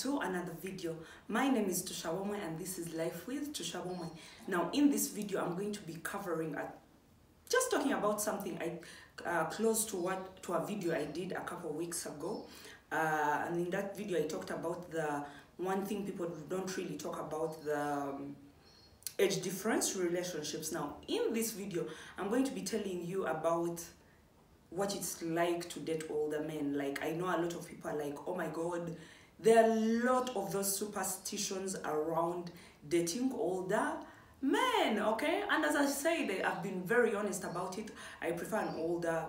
to another video. My name is Tushawomwe and this is Life with Tushawomwe. Now in this video I'm going to be covering just talking about something close to a video I did a couple of weeks ago, and in that video I talked about the one thing people don't really talk about, the age difference relationships. Now in this video I'm going to be telling you about what it's like to date older men. Like, I know a lot of people are like, oh my god, there are a lot of those superstitions around dating older men, okay? And as I said, I've been very honest about it. I prefer an older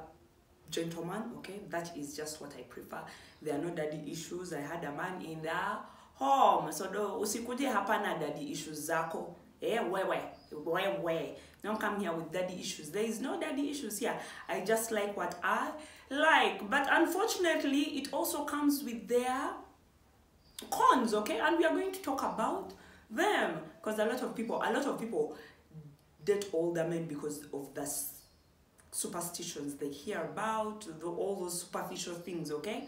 gentleman, okay? That is just what I prefer. There are no daddy issues. I had a man in the home, so usikuje hapana daddy issues zako. Wewe. Don't come here with daddy issues. There is no daddy issues here. I just like what I like. But unfortunately, it also comes with their cons, okay? And we are going to talk about them. Because a lot of people date older men because of the superstitions they hear about, all those superficial things, okay?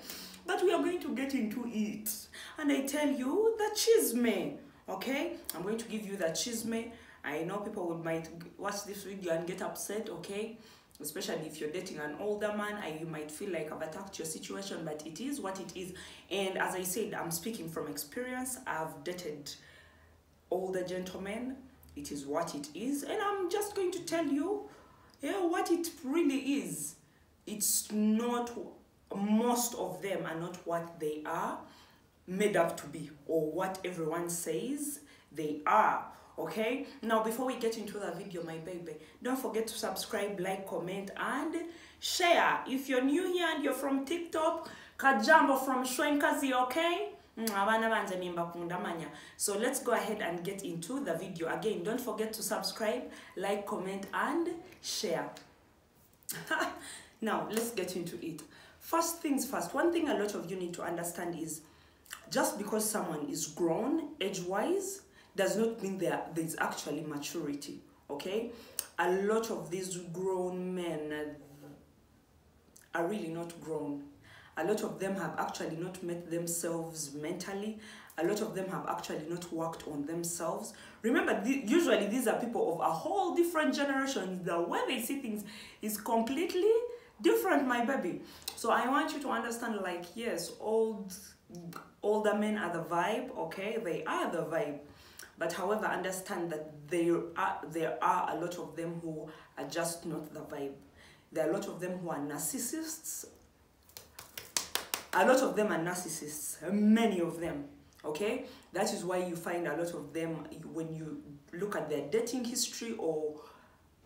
But we are going to get into it. And I tell you the chisme. Okay, I'm going to give you the chisme. I know people might watch this video and get upset, okay? Especially if you're dating an older man, you might feel like I've attacked your situation, but it is what it is. And as I said, I'm speaking from experience. I've dated older gentlemen. It is what it is. And I'm just going to tell you, what it really is. It's not, most of them are not what they are made up to be, or what everyone says they are, okay? Now before we get into the video, my baby, don't forget to subscribe, like, comment and share. If you're new here and you're from TikTok, kajambo from Shwenkazi, okay? So let's go ahead and get into the video. Again, don't forget to subscribe, like, comment and share. Now let's get into it. First things first, one thing a lot of you need to understand is, just because someone is grown age-wise does not mean there's actually maturity, okay? A lot of these grown men are really not grown. A lot of them have actually not met themselves mentally. A lot of them have actually not worked on themselves. Remember, usually these are people of a whole different generation. The way they see things is completely different, my baby. So I want you to understand, like, yes, older men are the vibe, okay? They are the vibe. But however, understand that there are a lot of them who are just not the vibe. There are a lot of them who are narcissists. A lot of them are narcissists, many of them, okay? That is why you find a lot of them, when you look at their dating history or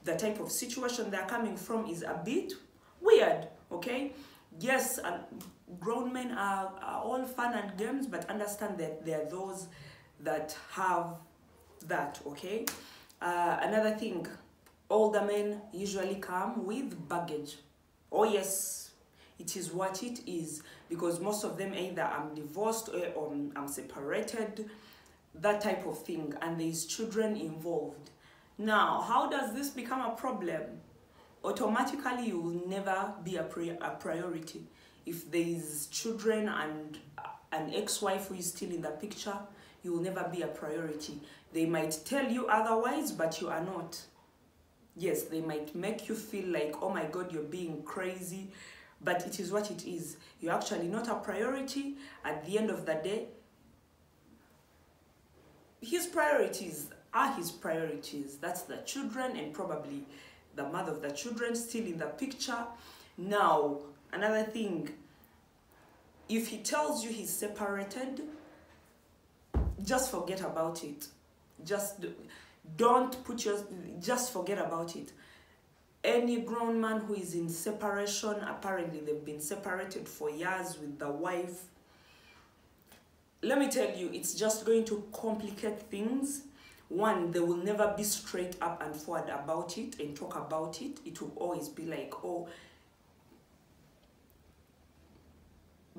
the type of situation they're coming from, is a bit weird, okay? Yes, grown men are all fun and games, but understand that there are those that have that, okay? Another thing, older men usually come with baggage. Oh yes, it is what it is, because most of them either I'm divorced or I'm separated, that type of thing, and there's children involved. Now, how does this become a problem? Automatically you will never be a priority. If there is children and an ex-wife who is still in the picture, you will never be a priority. They might tell you otherwise, but you are not. Yes, they might make you feel like, oh my god, you're being crazy, but it is what it is. You're actually not a priority. At the end of the day, his priorities are his priorities. That's the children and probably the mother of the children still in the picture. Now, another thing, if he tells you he's separated, just forget about it. Just forget about it. Any grown man who is in separation, apparently they've been separated for years with the wife, let me tell you, it's just going to complicate things. One, they will never be straight up and forward about it and talk about it. It will always be like, oh,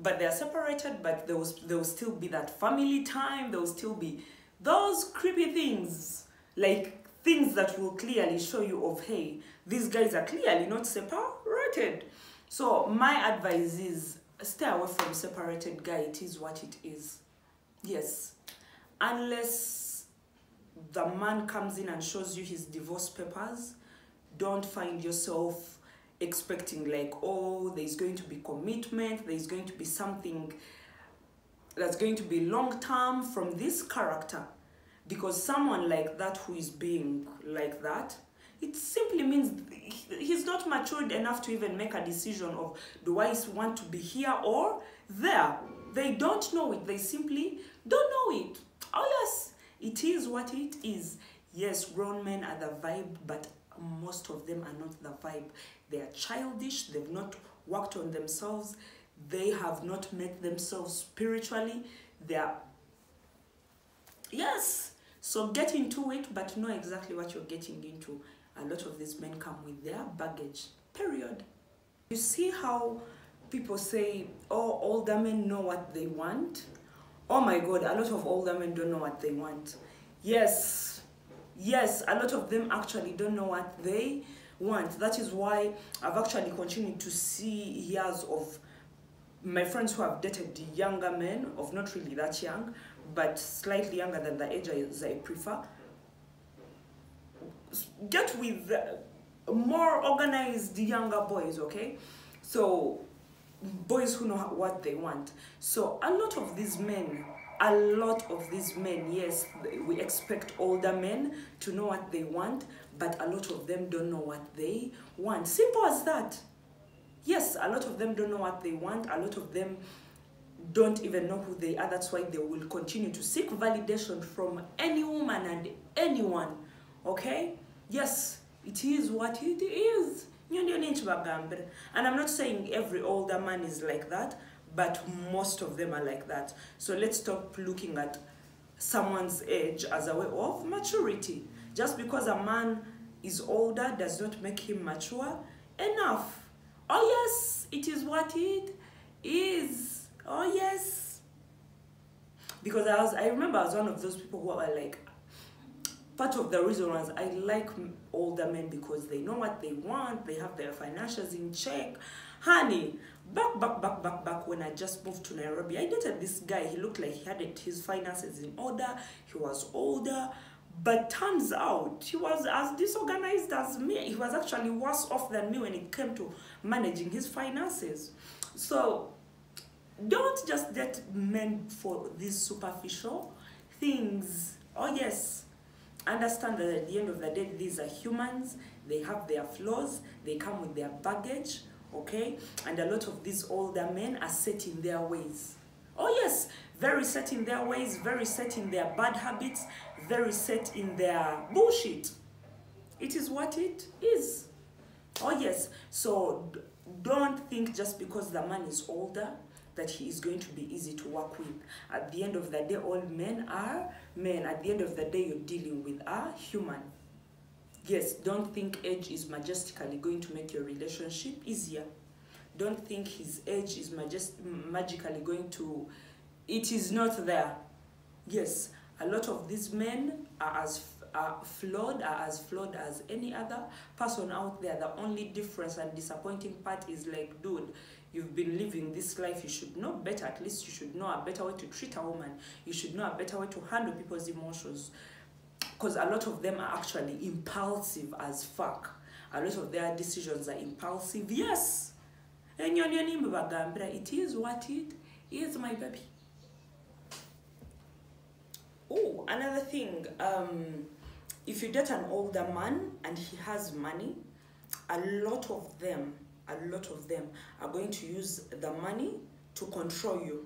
but they're separated, but there will still be that family time. There will still be those creepy things, like things that will clearly show you of, hey, these guys are clearly not separated. So my advice is, stay away from separated guy. It is what it is. Yes, unless the man comes in and shows you his divorce papers, don't find yourself expecting like, oh, there's going to be commitment, there's going to be something that's going to be long term from this character. Because someone like that who is being like that, it simply means he's not matured enough to even make a decision of, do I want to be here or there? They don't know it. They simply don't know it. Oh yes, it is what it is. Yes, grown men are the vibe, but most of them are not the vibe. They are childish. They've not worked on themselves. They have not met themselves spiritually. They are, yes. So get into it, but know exactly what you're getting into. A lot of these men come with their baggage, period. You see how people say, oh, older men know what they want? Oh my God, a lot of older men don't know what they want. Yes, yes, a lot of them actually don't know what they want. That is why I've actually continued to see years of my friends who have dated younger men, of not really that young, but slightly younger than the age I prefer, get with more organized younger boys, okay? So boys who know what they want. So a lot of these men, yes, we expect older men to know what they want, but a lot of them don't know what they want. Simple as that. Yes, a lot of them don't know what they want. A lot of them don't even know who they are. That's why they will continue to seek validation from any woman and anyone. Okay? Yes, it is what it is. And I'm not saying every older man is like that, but most of them are like that. So let's stop looking at someone's age as a way of maturity. Just because a man is older does not make him mature enough. Oh yes, it is what it is. Oh yes. Because I remember I was one of those people who were like, part of the reason was I like older men because they know what they want, they have their financials in check. Honey, back when I just moved to Nairobi, I dated this guy. He looked like he had his finances in order. He was older. But turns out he was as disorganized as me. He was actually worse off than me when it came to managing his finances. So don't just date men for these superficial things. Oh yes, understand that at the end of the day, these are humans. They have their flaws. They come with their baggage, okay? And a lot of these older men are set in their ways. Oh yes, very set in their ways, very set in their bad habits, very set in their bullshit. It is what it is. Oh yes, so don't think just because the man is older that he is going to be easy to work with. At the end of the day, all men are men. At the end of the day, you're dealing with a human. Yes, don't think age is majestically going to make your relationship easier. Don't think his age is magically going to... It is not there. Yes, a lot of these men are as flawed as any other person out there. The only difference and disappointing part is like, dude, you've been living this life. You should know better. At least you should know a better way to treat a woman. You should know a better way to handle people's emotions. Because a lot of them are actually impulsive as fuck. A lot of their decisions are impulsive. Yes. It is what it is, my baby. Oh, another thing. If you date an older man and he has money, a lot of them are going to use the money to control you,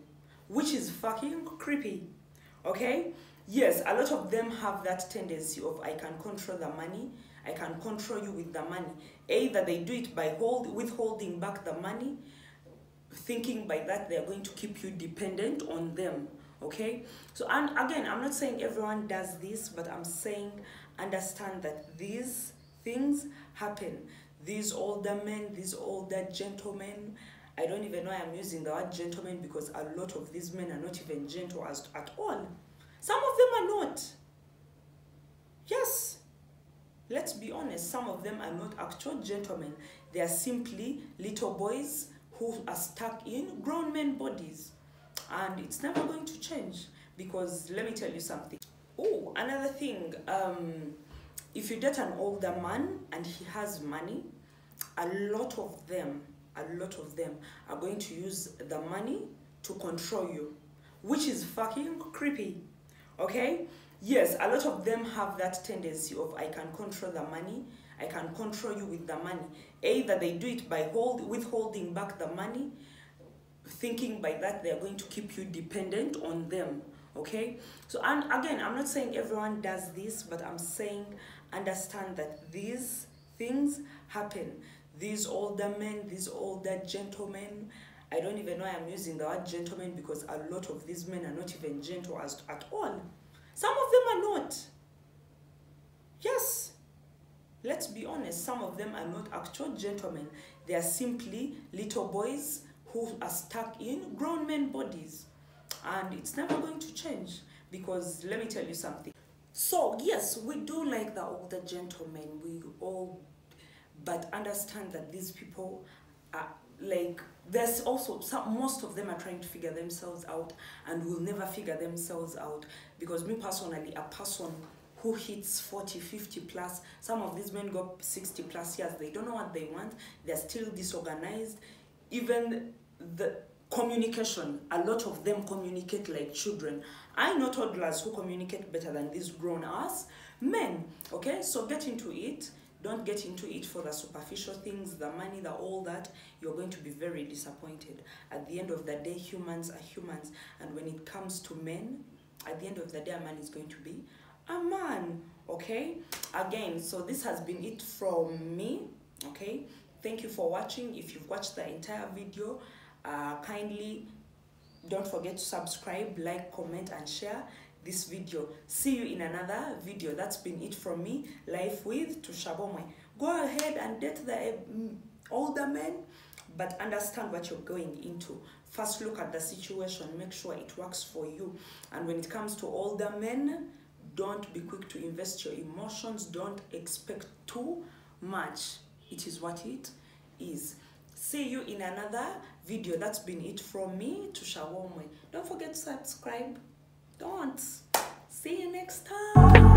which is fucking creepy. Okay? Yes, a lot of them have that tendency of, I can control the money, I can control you with the money. Either they do it by withholding back the money, thinking by that they're going to keep you dependent on them. Okay? So, and again, I'm not saying everyone does this, but I'm saying understand that these things happen. These older men, these older gentlemen, I don't even know why I'm using the word gentleman, because a lot of these men are not even gentle at all. Some of them are not. Yes. Let's be honest, some of them are not actual gentlemen. They are simply little boys who are stuck in grown men bodies. And it's never going to change. Because let me tell you something. Oh, another thing, if you date an older man and he has money, a lot of them are going to use the money to control you, which is fucking creepy. Okay? Yes, a lot of them have that tendency of, I can control the money, I can control you with the money. Either they do it by withholding back the money, thinking by that they're going to keep you dependent on them. Okay? So, and again, I'm not saying everyone does this, but I'm saying understand that these things happen. These older men, these older gentlemen, I don't even know I'm using the word gentleman, because a lot of these men are not even gentle at all. Some of them are not. Yes, let's be honest, some of them are not actual gentlemen. They are simply little boys who are stuck in grown men bodies. And it's never going to change, because let me tell you something. So yes, we do like the older gentlemen, we all, but understand that these people are like, there's also most of them are trying to figure themselves out and will never figure themselves out. Because me personally, a person who hits 40, 50 plus, some of these men go 60 plus years, they don't know what they want, they're still disorganized. Even the communication, a lot of them communicate like children. I know toddlers who communicate better than these grown-ass men. Okay, so get into it. Don't get into it for the superficial things, the money, all that. You're going to be very disappointed. At the end of the day, humans are humans. And when it comes to men, at the end of the day, a man is going to be a man. Okay? Again, so this has been it from me. Okay? Thank you for watching. If you've watched the entire video, kindly don't forget to subscribe, like, comment, and share this video. See you in another video. That's been it from me, Life with Tushabomwe. Go ahead and date the older men, but understand what you're going into. First, look at the situation, make sure it works for you. And when it comes to older men, don't be quick to invest your emotions. Don't expect too much. It is what it is. See you in another video. That's been it from me, Tushabomwe. Don't forget to subscribe. Don't. See you next time.